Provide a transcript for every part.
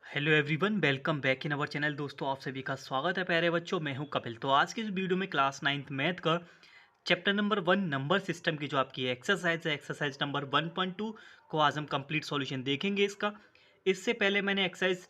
Hello everyone, welcome back in our channel. दोस्तों, आप सभी का स्वागत है प्यारे बच्चों। मैं हूं कपिल। तो आज की इस वीडियो में क्लास 9th मैथ का चैप्टर नंबर 1 नंबर सिस्टम की जो आपकी एक्सरसाइज है, एक्सरसाइज नंबर 1.2 को आज हम कंप्लीट सॉल्यूशन देखेंगे इसका। इससे पहले मैंने एक्सरसाइज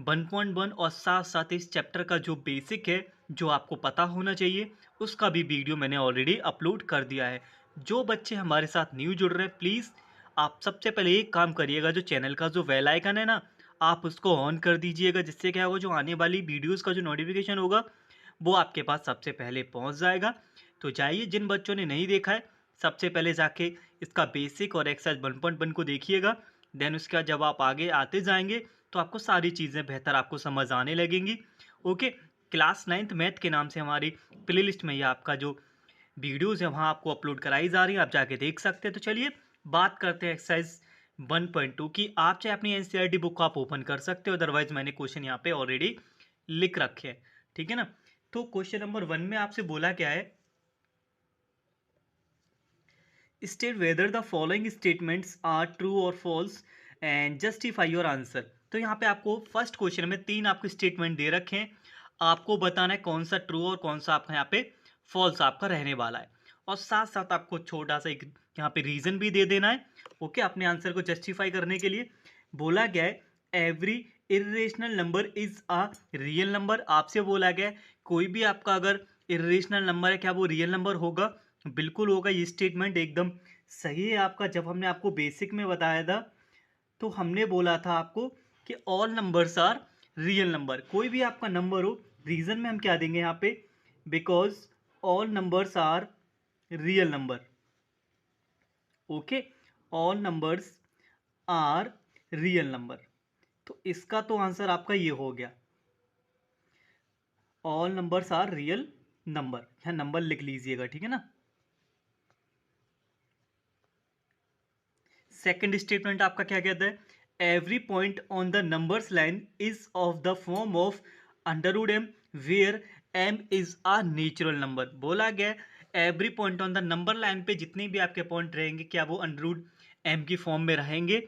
1.1 और साथ साथ इस चैप्टर का जो बेसिक है, जो आपको पता होना चाहिए, उसका भी वीडियो मैंने ऑलरेडी अपलोड कर दिया है। जो बच्चे हमारे साथ न्यू जुड़ रहे हैं, प्लीज़ आप सबसे पहले एक काम करिएगा, जो चैनल का जो बेल आइकन है ना, आप उसको ऑन कर दीजिएगा। जिससे क्या होगा, जो आने वाली वीडियोस का जो नोटिफिकेशन होगा वो आपके पास सबसे पहले पहुंच जाएगा। तो जाइए, जिन बच्चों ने नहीं देखा है, सबसे पहले जाके इसका बेसिक और एक्सरसाइज 1.1 को देखिएगा। देन उसके बाद जब आप आगे आते जाएंगे तो आपको सारी चीज़ें बेहतर आपको समझ आने लगेंगी। ओके। क्लास 9th मैथ के नाम से हमारी प्लेलिस्ट में ये आपका जो वीडियोज़ है वहाँ आपको अपलोड कराई जा रही है, आप जाके देख सकते हैं। तो चलिए बात करते हैं एक्सरसाइज 1.2 की। आप चाहे अपनी एनसीईआरटी बुक को आप ओपन कर सकते हो, अदरवाइज मैंने क्वेश्चन यहाँ पे ऑलरेडी लिख रखे हैं। ठीक है ना। तो क्वेश्चन नंबर 1 में आपसे बोला क्या है, state whether the following statements are true और false and justify your answer. तो यहाँ पे आपको फर्स्ट क्वेश्चन में 3 आपको स्टेटमेंट दे रखे हैं। आपको बताना है कौन सा ट्रू और कौन सा आपका यहाँ पे फॉल्स आपका रहने वाला है। और साथ साथ आपको छोटा सा एक यहाँ पे रीजन भी दे देना है। ओके, अपने आंसर को जस्टिफाई करने के लिए बोला गया है every irrational number is a real number. आपसे बोला गया है कोई भी आपका अगर इरेशनल नंबर है, क्या वो रियल नंबर होगा? बिल्कुल होगा। ये स्टेटमेंट एकदम सही है आपका। जब हमने आपको बेसिक में बताया था तो हमने बोला था आपको कि all numbers are real number. कोई भी आपका नंबर हो, रीजन में हम क्या देंगे यहाँ पे, because all numbers are real number. Okay, all numbers are real number. तो इसका तो आंसर आपका ये हो गया, all numbers are real number. यहाँ नंबर लिख लीजिएगा, ठीक है ना। सेकंड स्टेटमेंट आपका क्या कहता है, every point on the numbers line is of the form of under root M where M is a natural number. बोला गया every point on the number line पे जितने भी आपके पॉइंट रहेंगे, क्या वो अंडर रूट एम की फॉर्म में रहेंगे?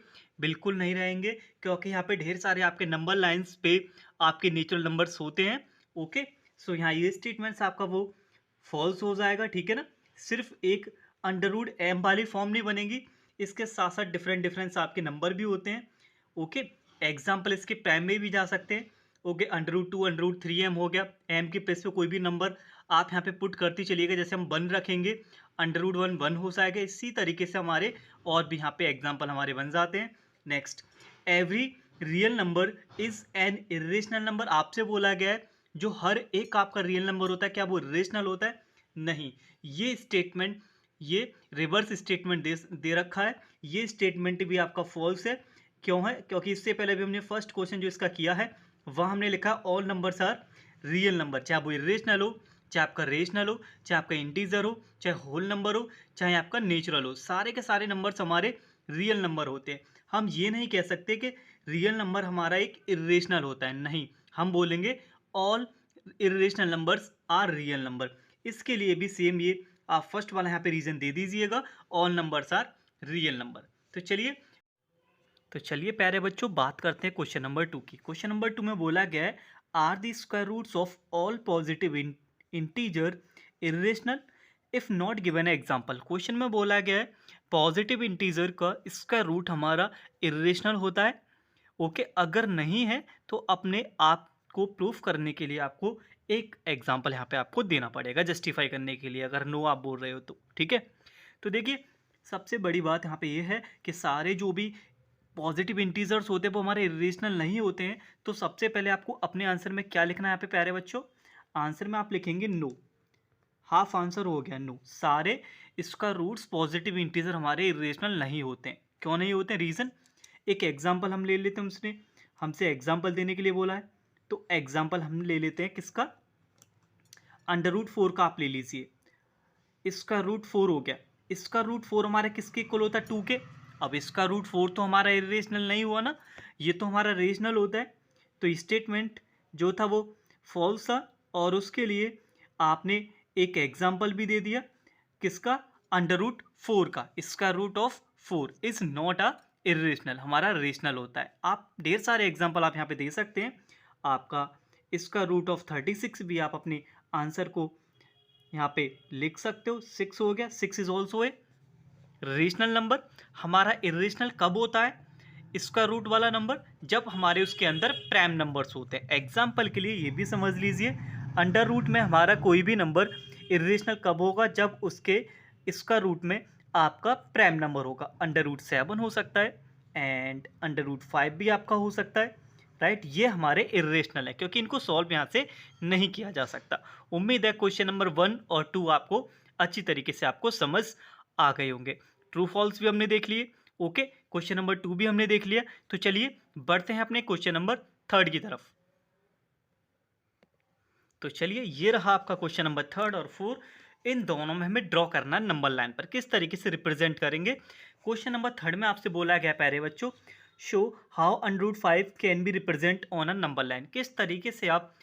बिल्कुल नहीं रहेंगे, क्योंकि यहाँ पे ढेर सारे आपके नंबर लाइन्स पे आपके नेचुरल नंबर्स होते हैं। ओके, सो यहाँ ये स्टेटमेंट्स आपका वो फॉल्स हो जाएगा, ठीक है ना। सिर्फ एक अंडर रूट एम वाली फॉर्म नहीं बनेगी, इसके साथ साथ डिफरेंट डिफरेंस आपके नंबर भी होते हैं। ओके, एग्जाम्पल इसके प्राइम में भी जा सकते हैं। Okay, under root 2 under root 3 M हो गया। एम की प्लेस पे कोई भी नंबर आप यहाँ पे पुट करते चलिएगा। जैसे हम 1 रखेंगे, अंडर रूट 1 1 हो जाएगा। इसी तरीके से हमारे और भी यहाँ पे एग्जाम्पल हमारे बन जाते हैं। Next, every real number is an irrational number. आपसे बोला गया है जो हर एक आपका रियल नंबर होता है, क्या वो इरेशनल होता है? नहीं। ये स्टेटमेंट, ये रिवर्स स्टेटमेंट दे रखा है। ये स्टेटमेंट भी आपका फॉल्स है। क्यों है? क्योंकि इससे पहले भी हमने फर्स्ट क्वेश्चन जो इसका किया है वह हमने लिखा all numbers are real number. चाहे वो इरेशनल हो, चाहे आपका रेशनल हो, चाहे आपका इंटीजर हो, चाहे होल नंबर हो, चाहे आपका नेचुरल हो, सारे के सारे नंबर्स हमारे रियल नंबर होते हैं। हम ये नहीं कह सकते कि रियल नंबर हमारा एक इरेशनल होता है। नहीं, हम बोलेंगे all irrational numbers are real number. इसके लिए भी सेम ये आप फर्स्ट वाला यहाँ पे रीजन दे दीजिएगा, all numbers are real number. तो चलिए प्यारे बच्चों, बात करते हैं क्वेश्चन नंबर 2 की। क्वेश्चन नंबर 2 में बोला गया है are the square roots of all positive integer irrational if not given example. Question में बोला गया है पॉजिटिव इंटीजर का स्क्वायर रूट हमारा इरेशनल होता है। ओके, अगर नहीं है तो अपने आप को प्रूफ करने के लिए आपको एक एग्जाम्पल यहाँ पे आपको देना पड़ेगा जस्टिफाई करने के लिए, अगर नो आप बोल रहे हो तो। ठीक है, तो देखिए सबसे बड़ी बात यहाँ पे ये है कि सारे जो भी पॉजिटिव इंटीजर्स होते हैं वो हमारे इरेशनल नहीं होते हैं। तो सबसे पहले आपको अपने आंसर में क्या लिखना है यहाँ पे प्यारे बच्चों, आंसर में आप लिखेंगे नो। हाफ आंसर हो गया नो। सारे इसका रूट्स पॉजिटिव इंटीजर हमारे इरेशनल नहीं होते हैं। क्यों नहीं होते? रीज़न, एक एग्जाम्पल हम ले लेते हैं। उसने हमसे एग्जाम्पल देने के लिए बोला है, तो एग्जाम्पल हम ले लेते हैं किसका, अंडर रूट 4 का आप ले लीजिए। इसका रूट 4 हो गया। इसका रूट 4 हमारा किसके इक्वल होता है? 2 के। अब इसका रूट 4 तो हमारा इरेशनल नहीं हुआ ना, ये तो हमारा रेशनल होता है। तो स्टेटमेंट जो था वो फॉल्स था, और उसके लिए आपने एक एग्जाम्पल भी दे दिया किसका, अंडर रूट 4 का। इसका root of 4 is not a irrational, हमारा रेशनल होता है। आप ढेर सारे एग्जांपल आप यहाँ पे दे सकते हैं। आपका इसका रूट ऑफ 36 भी आप अपने आंसर को यहाँ पे लिख सकते हो। 6 हो गया, 6 is also a rational number. हमारा इरेशनल कब होता है इसका रूट वाला नंबर? जब हमारे उसके अंदर प्राइम नंबर्स होते हैं। एग्जाम्पल के लिए ये भी समझ लीजिए, अंडर रूट में हमारा कोई भी नंबर इरेशनल कब होगा? जब उसके इसका रूट में आपका प्राइम नंबर होगा। अंडर रूट 7 हो सकता है एंड अंडर रूट 5 भी आपका हो सकता है, राइट। ये हमारे इरेशनल है क्योंकि इनको सॉल्व यहाँ से नहीं किया जा सकता। उम्मीद है क्वेश्चन नंबर 1 और 2 आपको अच्छी तरीके से आपको समझ आ गए होंगे। ट्रू फॉल्स भी हमने देख लिए, ओके। क्वेश्चन नंबर 2 भी हमने देख लिया। तो चलिए बढ़ते हैं अपने क्वेश्चन नंबर 3 की तरफ। तो चलिए ये रहा आपका क्वेश्चन नंबर 3 और 4। इन दोनों में हमें ड्रॉ करना है नंबर लाइन पर, किस तरीके से रिप्रेजेंट करेंगे। क्वेश्चन नंबर 3 में आपसे बोला गया प्यारे बच्चों, show how under root 5 can be represent on a number line. किस तरीके से आप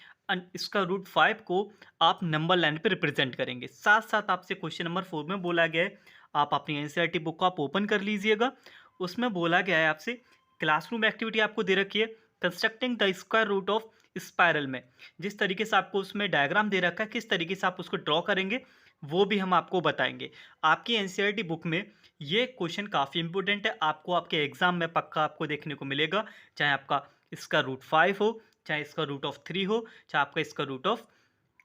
इसका रूट 5 को आप नंबर लाइन पे रिप्रेजेंट करेंगे। साथ साथ आपसे क्वेश्चन नंबर 4 में बोला गया है, आप अपनी एनसीईआरटी बुक को आप ओपन कर लीजिएगा। उसमें बोला गया है आपसे, क्लासरूम एक्टिविटी आपको दे रखी है, constructing the square root of spiral में। जिस तरीके से आपको उसमें डायग्राम दे रखा है, किस तरीके से आप उसको ड्रॉ करेंगे वो भी हम आपको बताएंगे। आपकी एनसीईआरटी बुक में ये क्वेश्चन काफ़ी इंपॉर्टेंट है, आपको आपके एग्जाम में पक्का आपको देखने को मिलेगा। चाहे आपका इसका रूट 5 हो, चाहे इसका रूट ऑफ 3 हो, चाहे आपका इसका रूट ऑफ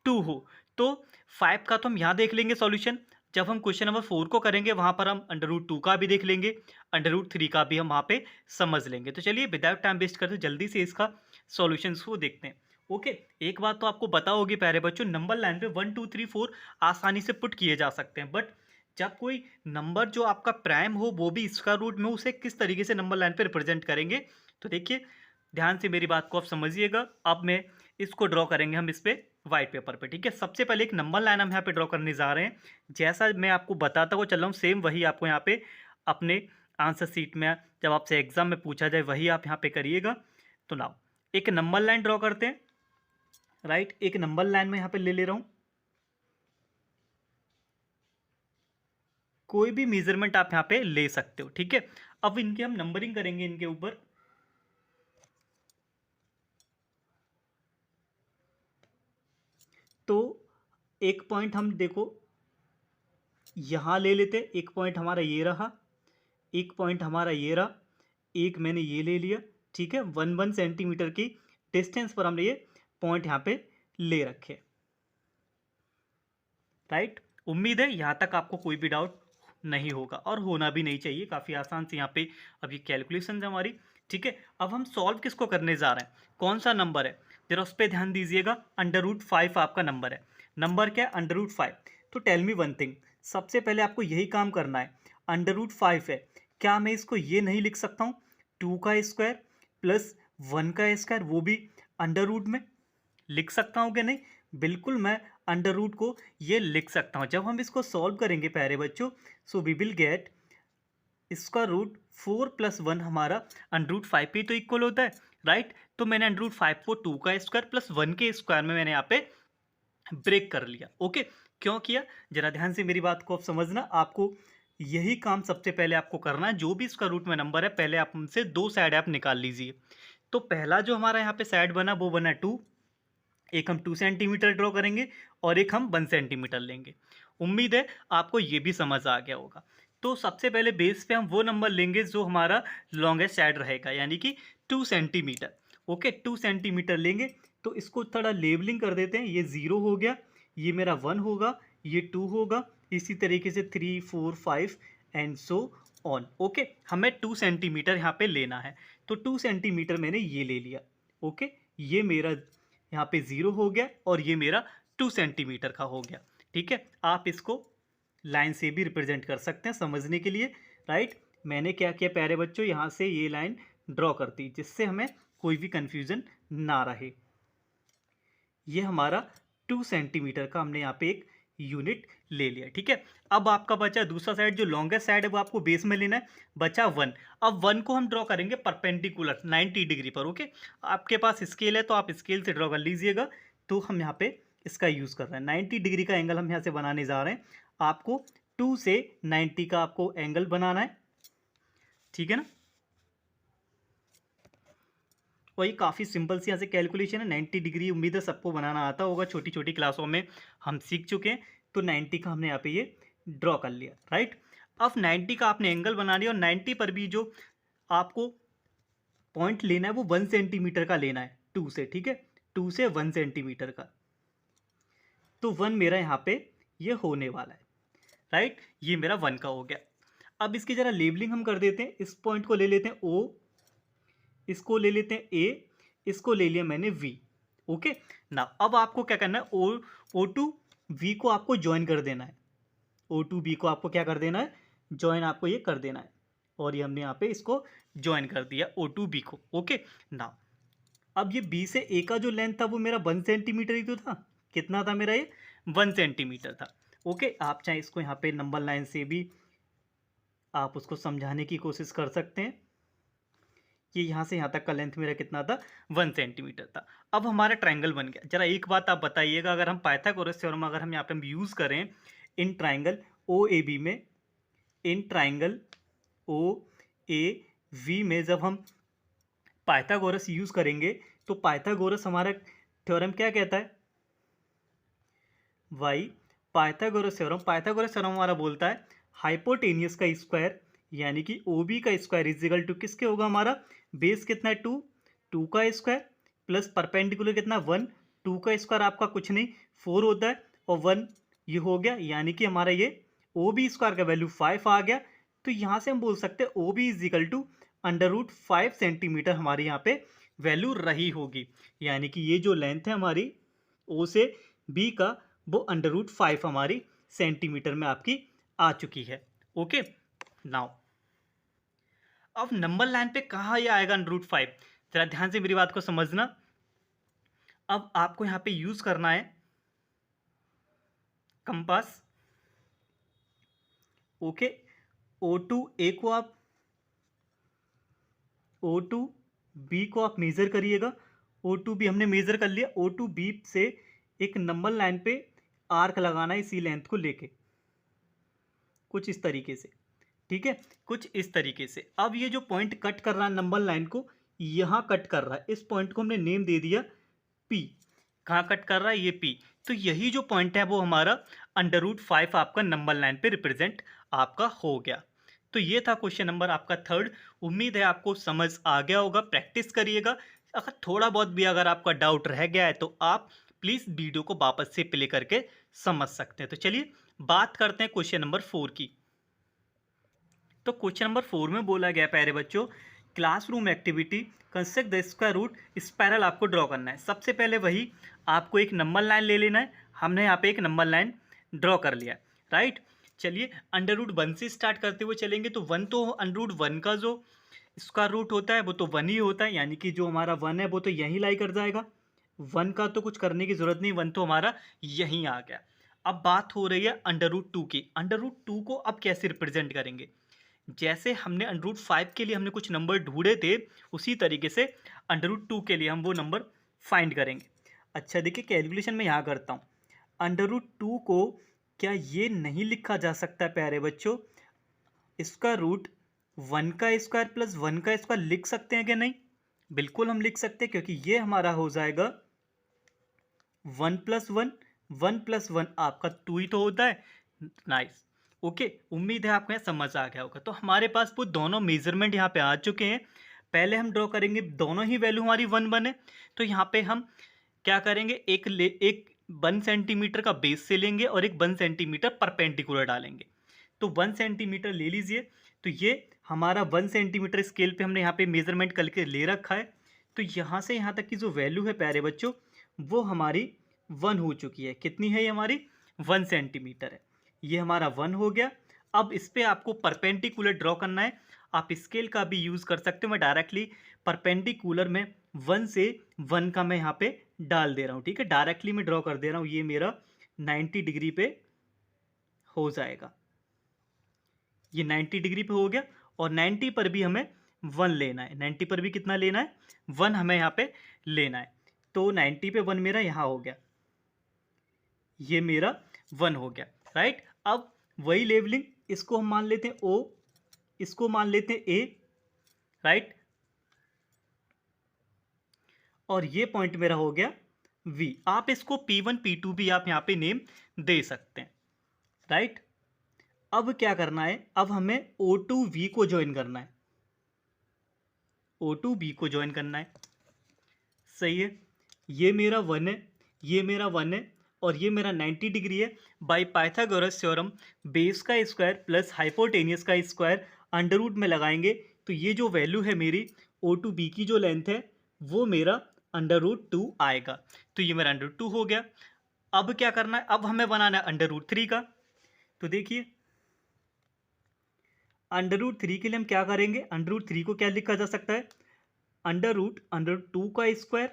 2 हो। तो 5 का तो हम यहाँ देख लेंगे सॉल्यूशन। जब हम क्वेश्चन नंबर 4 को करेंगे वहाँ पर हम अंडर रूट 2 का भी देख लेंगे, अंडर रूट 3 का भी हम वहाँ पे समझ लेंगे। तो चलिए विदाउट टाइम वेस्ट करते जल्दी से इसका सॉल्यूशंस को देखते हैं। ओके, एक बात तो आपको पता होगी प्यारे बच्चों, नंबर लाइन पे 1 2 3 4 आसानी से पुट किए जा सकते हैं, बट जब कोई नंबर जो आपका प्राइम हो वो भी इसका रूट में, उसे किस तरीके से नंबर लाइन पे रिप्रेजेंट करेंगे। तो देखिए ध्यान से मेरी बात को आप समझिएगा। अब मैं इसको ड्रॉ करेंगे हम इस पे व्हाइट पेपर पे, ठीक है। सबसे पहले एक नंबर लाइन हम यहाँ पे ड्रॉ करने जा रहे हैं। जैसा मैं आपको बताता हुआ चल रहा हूँ सेम वही आपको यहाँ पे अपने आंसर सीट में जब आपसे एग्जाम में पूछा जाए वही आप यहाँ पे करिएगा। तो नाउ एक नंबर लाइन ड्रॉ करते हैं, राइट। एक नंबर लाइन में यहाँ पे ले ले रहा हूँ। कोई भी मेजरमेंट आप यहाँ पे ले सकते हो, ठीक है। अब इनकी हम नंबरिंग करेंगे इनके ऊपर। तो एक पॉइंट हम देखो यहाँ ले लेते, एक पॉइंट हमारा ये रहा, एक पॉइंट हमारा ये रहा, एक मैंने ये ले लिया, ठीक है। 1 सेंटीमीटर की डिस्टेंस पर हमने ये पॉइंट यहाँ पे ले रखे, राइट। उम्मीद है यहाँ तक आपको कोई भी डाउट नहीं होगा और होना भी नहीं चाहिए। काफ़ी आसान से यहाँ पे अब ये कैलकुलेशन है हमारी, ठीक है। अब हम सॉल्व किसको करने जा रहे हैं, कौन सा नंबर है, जरा उस पर ध्यान दीजिएगा। अंडर रूट 5 आपका नंबर है। नंबर क्या है, अंडर रूट 5। तो टेल मी वन थिंग, सबसे पहले आपको यही काम करना है। अंडर रूट 5 है, क्या मैं इसको ये नहीं लिख सकता हूँ 2 का स्क्वायर प्लस 1 का स्क्वायर, वो भी अंडर रूट में लिख सकता हूँ कि नहीं? बिल्कुल मैं अंडर रूट को ये लिख सकता हूँ। जब हम इसको सॉल्व करेंगे प्यारे बच्चों, सो वी विल गेट इसका रूट 4 + 1 हमारा अंडर रूट 5 पे तो इक्वल होता है, राइट। तो मैंने अंडर रूट 5 को 2 का स्क्वायर प्लस 1 के स्क्वायर में मैंने यहाँ पे ब्रेक कर लिया। ओके, क्यों किया जरा ध्यान से मेरी बात को आप समझना। आपको यही काम सबसे पहले आपको करना है। जो भी इसका रूट में नंबर है पहले आप उनसे दो साइड आप निकाल लीजिए। तो पहला जो हमारा यहाँ पे साइड बना वो बना 2, एक हम 2 सेंटीमीटर ड्रॉ करेंगे और एक हम 1 सेंटीमीटर लेंगे। उम्मीद है आपको ये भी समझ आ गया होगा। तो सबसे पहले बेस पे हम वो नंबर लेंगे जो हमारा लॉन्गेस्ट साइड रहेगा, यानी कि 2 सेंटीमीटर। ओके, 2 सेंटीमीटर लेंगे। तो इसको थोड़ा लेबलिंग कर देते हैं। ये 0 हो गया, ये मेरा 1 होगा, ये 2 होगा, इसी तरीके से 3 4 5 एंड सो ऑन। ओके, हमें 2 सेंटीमीटर यहाँ पे लेना है। तो 2 सेंटीमीटर मैंने ये ले लिया। ओके, ये मेरा यहाँ पे 0 हो गया और ये मेरा 2 सेंटीमीटर का हो गया, ठीक है। आप इसको लाइन से भी रिप्रेजेंट कर सकते हैं समझने के लिए, राइट। मैंने क्या किया प्यारे बच्चों, यहाँ से ये लाइन ड्रॉ करती जिससे हमें कोई भी कंफ्यूजन ना रहे। ये हमारा 2 सेंटीमीटर का हमने यहाँ पे एक यूनिट ले लिया, ठीक है। अब आपका बचा दूसरा साइड, जो लॉन्गेस्ट साइड है वो आपको बेस में लेना है, बचा 1। अब 1 को हम ड्रॉ करेंगे परपेंडिकुलर 90 डिग्री पर। ओके, आपके पास स्केल है तो आप स्केल से ड्रॉ कर लीजिएगा। तो हम यहाँ पे इसका यूज़ कर रहे हैं 90 डिग्री का एंगल हम यहाँ से बनाने जा रहे हैं। आपको 2 से 90 का आपको एंगल बनाना है, ठीक है ना। और ये काफ़ी सिंपल सी यहाँ से कैलकुलेशन है। 90 डिग्री उम्मीद है सबको बनाना आता होगा, छोटी छोटी क्लासों में हम सीख चुके हैं। तो 90 का हमने यहाँ पे ये ड्रॉ कर लिया, राइट। अब 90 का आपने एंगल बना लिया और 90 पर भी जो आपको पॉइंट लेना है वो 1 सेंटीमीटर का लेना है 2 से, ठीक है, 2 से 1 सेंटीमीटर का। तो 1 मेरा यहाँ पे ये होने वाला है, राइट। ये मेरा 1 का हो गया। अब इसकी जरा लेबलिंग हम कर देते हैं। इस पॉइंट को ले लेते हैं O, इसको ले लेते हैं A, इसको ले लिया मैंने V। ओके ना, अब आपको क्या करना है, O टू V को आपको ज्वाइन कर देना है। O टू B को आपको क्या कर देना है, ज्वाइन आपको ये कर देना है। और ये हमने यहाँ पे इसको ज्वाइन कर दिया O टू B को। ओके ना, अब ये B से A का जो लेंथ था वो मेरा 1 सेंटीमीटर ही तो था। कितना था मेरा ये, 1 सेंटीमीटर था। ओके, आप चाहे इसको यहाँ पे नंबर लाइन से भी आप उसको समझाने की कोशिश कर सकते हैं कि यहाँ से यहाँ तक का लेंथ मेरा कितना था, 1 सेंटीमीटर था। अब हमारा ट्रायंगल बन गया। जरा एक बात आप बताइएगा, अगर हम पाइथागोरस थ्योरम अगर हम यहाँ पे यूज़ करें इन ट्रायंगल OAB में, इन ट्रायंगल OAV में जब हम पाइथागोरस यूज़ करेंगे तो पाइथागोरस हमारा थ्योरम क्या कहता है, वाई पाइथागोरस थ्योरम हमारा बोलता है हाइपोटेनियस का स्क्वायर यानी कि OB का स्क्वायर इज इक्वल टू किसके होगा, हमारा बेस कितना है 2, 2 का स्क्वायर प्लस परपेंडिकुलर कितना 1, 2 का स्क्वायर आपका कुछ नहीं 4 होता है और 1 ये हो गया, यानी कि हमारा ये OB स्क्वायर का वैल्यू 5 आ गया। तो यहाँ से हम बोल सकते हैं OB is equal to √5 centimetre हमारी यहाँ पे वैल्यू रही होगी। यानी कि ये जो लेंथ है हमारी O से B का वो √5 हमारी सेंटीमीटर में आपकी आ चुकी है। ओके नाउ, अब नंबर लाइन पे कहाँ ये आएगा √5, जरा ध्यान से मेरी बात को समझना। अब आपको यहाँ पे यूज करना है कंपास। ओके, O2A को आप O2B को आप मेजर करिएगा। O2B हमने मेजर कर लिया। O2B से एक नंबर लाइन पे आर्क लगाना है इसी लेंथ को लेके, कुछ इस तरीके से, ठीक है, कुछ इस तरीके से। अब ये जो पॉइंट कट कर रहा है नंबर लाइन को, यहाँ कट कर रहा है, इस पॉइंट को हमने नेम दे दिया P। कहाँ कट कर रहा है, ये P। तो यही जो पॉइंट है वो हमारा √5 आपका नंबर लाइन पे रिप्रेजेंट आपका हो गया। तो ये था क्वेश्चन नंबर आपका 3rd। उम्मीद है आपको समझ आ गया होगा। प्रैक्टिस करिएगा। अगर थोड़ा बहुत भी अगर आपका डाउट रह गया है तो आप प्लीज़ वीडियो को वापस से प्ले करके समझ सकते हैं। तो चलिए बात करते हैं क्वेश्चन नंबर 4 की। तो क्वेश्चन नंबर 4 में बोला गया प्यारे बच्चों, classroom activity construct the square root spiral आपको ड्रॉ करना है। सबसे पहले वही आपको एक नंबर लाइन ले लेना है। हमने यहाँ पे एक नंबर लाइन ड्रॉ कर लिया, राइट। चलिए √1 से स्टार्ट करते हुए चलेंगे। तो 1 तो √1 का जो स्क्वायर रूट होता है वो तो 1 ही होता है, यानी कि जो हमारा 1 है वो तो यहीं लाई कर जाएगा। 1 का तो कुछ करने की ज़रूरत नहीं, 1 तो हमारा यहीं आ गया। अब बात हो रही है √2 की। √2 को अब कैसे रिप्रेजेंट करेंगे, जैसे हमने √5 के लिए हमने कुछ नंबर ढूंढे थे, उसी तरीके से √2 के लिए हम वो नंबर फाइंड करेंगे। अच्छा देखिए, कैलकुलेशन में यहाँ करता हूँ। √2 को क्या ये नहीं लिखा जा सकता प्यारे बच्चों, इसका रूट 1 का स्क्वायर प्लस 1 का स्क्वायर लिख सकते हैं क्या, नहीं? बिल्कुल हम लिख सकते हैं, क्योंकि ये हमारा हो जाएगा 1 + 1, 1 + 1 आपका 2 ही तो होता है। नाइस, ओके, उम्मीद है आपको यहाँ समझ आ गया होगा। तो हमारे पास वो दोनों मेजरमेंट यहाँ पे आ चुके हैं। पहले हम ड्रॉ करेंगे, दोनों ही वैल्यू हमारी 1 बने। तो यहाँ पे हम क्या करेंगे, एक 1 सेंटीमीटर का बेस से लेंगे और एक 1 सेंटीमीटर परपेंडिकुलर डालेंगे। तो 1 सेंटीमीटर ले लीजिए। तो ये हमारा 1 सेंटीमीटर स्केल पे हमने यहाँ पे मेजरमेंट करके ले रखा है। तो यहाँ से यहाँ तक की जो वैल्यू है प्यारे बच्चों, वो हमारी 1 हो चुकी है। कितनी है ये हमारी, 1 सेंटीमीटर है। ये हमारा 1 हो गया। अब इस पर आपको परपेंडिकुलर ड्रॉ करना है। आप स्केल का भी यूज़ कर सकते हो। मैं डायरेक्टली परपेंडिकुलर में 1 से 1 का मैं यहाँ पे डाल दे रहा हूँ, ठीक है। डायरेक्टली मैं ड्रॉ कर दे रहा हूँ। ये मेरा 90 डिग्री पे हो जाएगा। ये 90 डिग्री पे हो गया। और 90 पर भी हमें 1 लेना है। 90 पर भी कितना लेना है, 1 हमें यहाँ पे लेना है। तो 90 पे 1 मेरा यहाँ हो गया, ये मेरा 1 हो गया, राइट। अब वही लेवलिंग, इसको हम मान लेते हैं O, इसको मान लेते हैं A, राइट। और ये पॉइंट मेरा हो गया V। आप इसको P1 P2 भी आप यहाँ पे नेम दे सकते हैं, राइट। अब क्या करना है, अब हमें O2V को ज्वाइन करना है, O2B को ज्वाइन करना है, सही है। ये मेरा 1 है, ये मेरा 1 है और ये मेरा 90 डिग्री है। बाय पाइथागोरस थ्योरम बेस का स्क्वायर प्लस हाइपोटेनियस का स्क्वायर अंडर रूट में लगाएंगे तो ये जो वैल्यू है मेरी O2B की जो लेंथ है वो मेरा √2 आएगा। तो ये मेरा √2 हो गया। अब क्या करना है, अब हमें बनाना है √3 का। तो देखिए √3 के लिए हम क्या करेंगे, √3 को क्या लिखा जा सकता है, √2 का स्क्वायर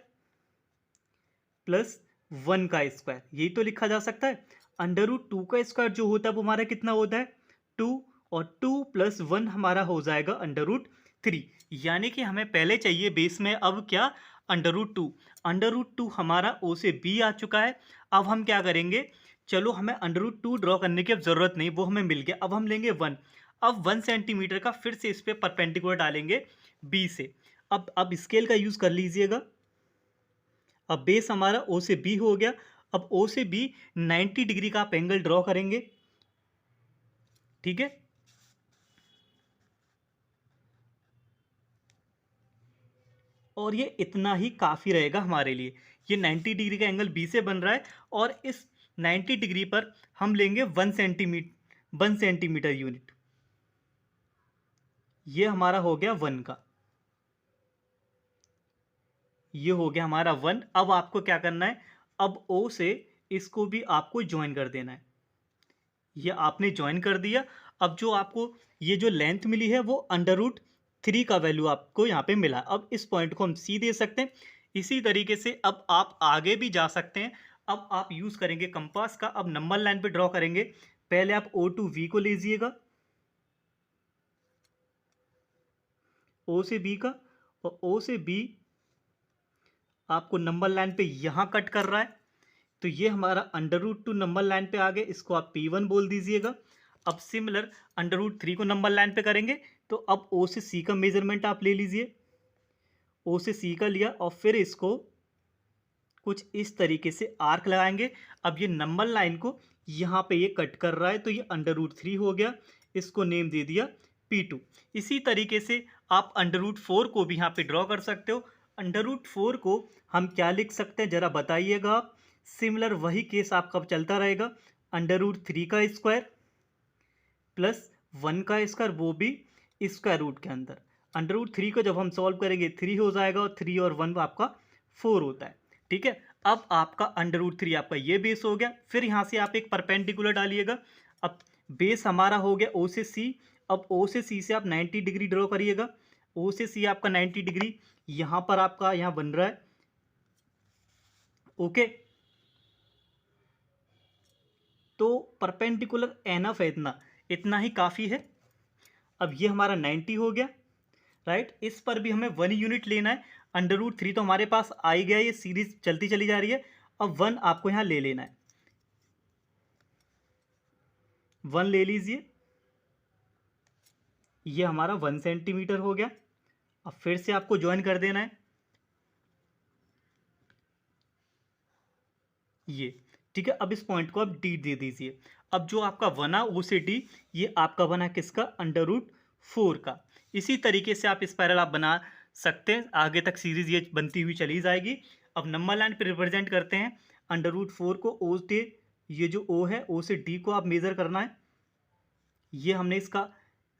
प्लस 1 का स्क्वायर, यही तो लिखा जा सकता है। √2 का स्क्वायर जो होता है वो हमारा कितना होता है 2, और 2 + 1 हमारा हो जाएगा √3। यानी कि हमें पहले चाहिए बेस में अब क्या √2। √2 हमारा O से B आ चुका है। अब हम क्या करेंगे, चलो हमें √2 ड्रॉ करने की अब ज़रूरत नहीं, वो हमें मिल गया। अब हम लेंगे 1। अब 1 सेंटीमीटर का फिर से इस पर परपेंडिकुलर डालेंगे B से। अब स्केल का यूज़ कर लीजिएगा। अब बेस हमारा O से B हो गया। अब O से B 90 डिग्री का आप एंगल ड्रॉ करेंगे, ठीक है। और ये इतना ही काफ़ी रहेगा हमारे लिए। ये 90 डिग्री का एंगल B से बन रहा है और इस 90 डिग्री पर हम लेंगे 1 सेंटीमीटर यूनिट। ये हमारा हो गया 1 का, ये हो गया हमारा 1। अब आपको क्या करना है, अब O से इसको भी आपको ज्वाइन कर देना है। ये आपने ज्वाइन कर दिया। अब जो आपको ये जो लेंथ मिली है वो √3 का वैल्यू आपको यहाँ पे मिला। अब इस पॉइंट को हम C दे सकते हैं। इसी तरीके से अब आप आगे भी जा सकते हैं। अब आप यूज़ करेंगे कंपास का। अब नंबर लाइन पे ड्रॉ करेंगे। पहले आप O2V को लीजिएगा, O से B का, और O से B आपको नंबर लाइन पे यहाँ कट कर रहा है। तो ये हमारा √2 नंबर लाइन पे आ गए, इसको आप P1 बोल दीजिएगा। अब सिमिलर √3 को नंबर लाइन पे करेंगे तो अब O से C का मेजरमेंट आप ले लीजिए। O से C का लिया और फिर इसको कुछ इस तरीके से आर्क लगाएंगे। अब ये नंबर लाइन को यहाँ पे ये कट कर रहा है तो ये √3 हो गया, इसको नेम दे दिया P2। इसी तरीके से आप √4 को भी यहाँ पे ड्रॉ कर सकते हो। √4 को हम क्या लिख सकते हैं ज़रा बताइएगा आप। सिमिलर वही केस आपका चलता रहेगा, √3 का स्क्वायर प्लस 1 का स्क्वायर, वो भी स्क्वायर रूट के अंदर। √3 को जब हम सॉल्व करेंगे 3 हो जाएगा और 3 और 1 आपका 4 होता है, ठीक है। अब आपका √3 आपका ये बेस हो गया। फिर यहाँ से आप एक परपेंडिकुलर डालिएगा। अब बेस हमारा हो गया O से C। अब O से C से आप 90 डिग्री ड्रॉ करिएगा। O से C आपका 90 डिग्री यहाँ पर आपका यहाँ बन रहा है, ओके। तो परपेंडिकुलर एनफ है, इतना ही काफ़ी है। अब ये हमारा 90 हो गया, राइट। इस पर भी हमें 1 यूनिट लेना है। √3 तो हमारे पास आ ही गया, ये सीरीज चलती चली जा रही है। अब 1 आपको यहाँ ले लेना है, 1 ले लीजिए। ये हमारा 1 सेंटीमीटर हो गया। अब फिर से आपको ज्वाइन कर देना है ये, ठीक है। अब इस पॉइंट को आप D दे दीजिए। अब जो आपका बना O से D, ये आपका बना किसका, √4 का। इसी तरीके से आप स्पाइरल आप बना सकते हैं, आगे तक सीरीज ये बनती हुई चली जाएगी। अब नंबर लाइन पे रिप्रेजेंट करते हैं √4 को। O से ये जो O है, O से D को आप मेज़र करना है। ये हमने इसका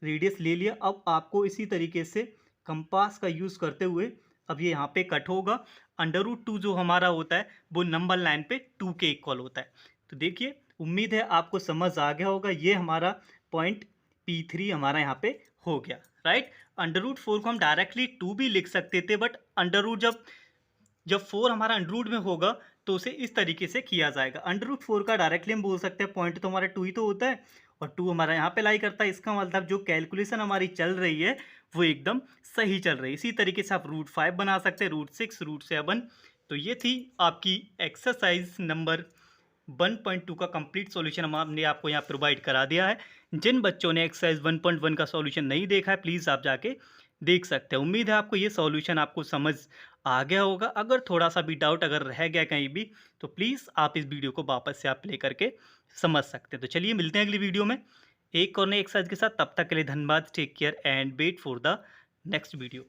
रेडियस ले लिया। अब आपको इसी तरीके से कंपास का यूज़ करते हुए अब ये यहाँ पे कट होगा। √2 जो हमारा होता है वो नंबर लाइन पे 2 के इक्वल होता है। तो देखिए, उम्मीद है आपको समझ आ गया होगा। ये हमारा पॉइंट P3 हमारा यहाँ पे हो गया, राइट। √4 को हम डायरेक्टली 2 भी लिख सकते थे, बट जब 4 हमारा अंडर में होगा तो उसे इस तरीके से किया जाएगा। √4 का डायरेक्टली हम बोल सकते हैं, पॉइंट तो हमारा 2 ही तो होता है और 2 हमारा यहाँ पे लाई करता है। इसका मतलब जो कैलकुलेशन हमारी चल रही है वो एकदम सही चल रही है। इसी तरीके से आप √5 बना सकते हैं, √6, √7। तो ये थी आपकी एक्सरसाइज नंबर 1.2 का कंप्लीट सॉल्यूशन हमने आपको यहाँ प्रोवाइड करा दिया है। जिन बच्चों ने एक्सरसाइज 1.1 का सॉल्यूशन नहीं देखा है, प्लीज़ आप जाके देख सकते हैं। उम्मीद है आपको ये सॉल्यूशन आपको समझ आ गया होगा। अगर थोड़ा सा भी डाउट अगर रह गया कहीं भी, तो प्लीज़ आप इस वीडियो को वापस से आप प्ले करके समझ सकते हैं। तो चलिए मिलते हैं अगली वीडियो में एक और नए एक्सरसाइज के साथ। तब तक के लिए धन्यवाद। Take care and wait for the next video.